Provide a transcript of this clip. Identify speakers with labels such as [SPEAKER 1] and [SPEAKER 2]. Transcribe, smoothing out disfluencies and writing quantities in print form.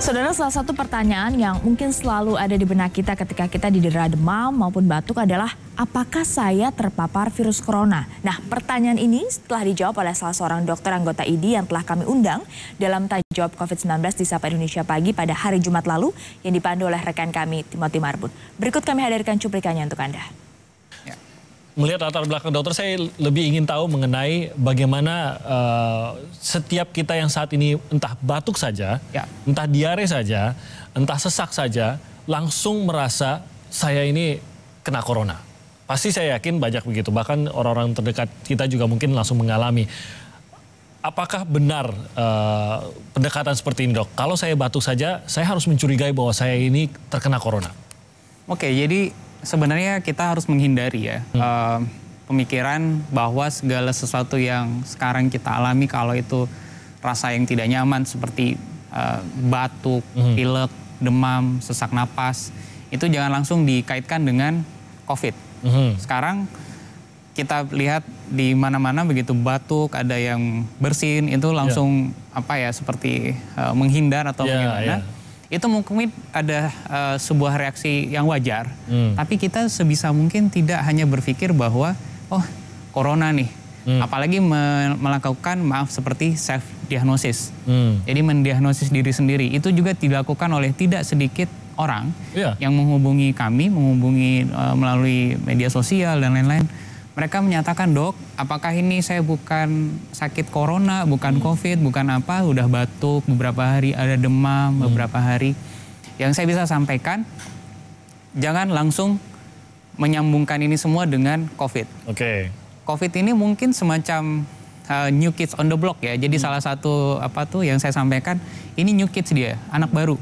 [SPEAKER 1] Saudara, salah satu pertanyaan yang mungkin selalu ada di benak kita ketika kita didera demam maupun batuk adalah apakah saya terpapar virus corona? Nah, pertanyaan ini setelah dijawab oleh salah seorang dokter anggota ID yang telah kami undang dalam Tanya Jawab COVID-19 di Sapa Indonesia Pagi pada hari Jumat lalu yang dipandu oleh rekan kami Timothy Marbun. Berikut kami hadirkan cuplikannya untuk Anda.
[SPEAKER 2] Melihat latar belakang dokter, saya lebih ingin tahu mengenai bagaimana setiap kita yang saat ini entah batuk saja, entah diare saja, entah sesak saja, langsung merasa saya ini kena corona. Pasti saya yakin banyak begitu, bahkan orang-orang terdekat kita juga mungkin langsung mengalami. Apakah benar pendekatan seperti ini, Dok? Kalau saya batuk saja, saya harus mencurigai bahwa saya ini terkena corona.
[SPEAKER 3] Oke, jadi sebenarnya kita harus menghindari ya pemikiran bahwa segala sesuatu yang sekarang kita alami kalau itu rasa yang tidak nyaman seperti batuk, pilek, demam, sesak napas, itu jangan langsung dikaitkan dengan COVID. Sekarang kita lihat di mana-mana begitu batuk, ada yang bersin, itu langsung seperti menghindar atau bagaimana. Itu mungkin ada sebuah reaksi yang wajar, tapi kita sebisa mungkin tidak hanya berpikir bahwa oh corona nih, apalagi melakukan seperti self diagnosis, jadi mendiagnosis diri sendiri. Itu juga dilakukan oleh tidak sedikit orang yang menghubungi kami, melalui media sosial dan lain-lain. Mereka menyatakan, Dok, apakah ini saya bukan sakit corona, bukan COVID, bukan apa, udah batuk beberapa hari, ada demam beberapa hari. Yang saya bisa sampaikan, jangan langsung menyambungkan ini semua dengan COVID. COVID ini mungkin semacam new kids on the block ya. Jadi salah satu yang saya sampaikan, ini new kids dia, anak baru.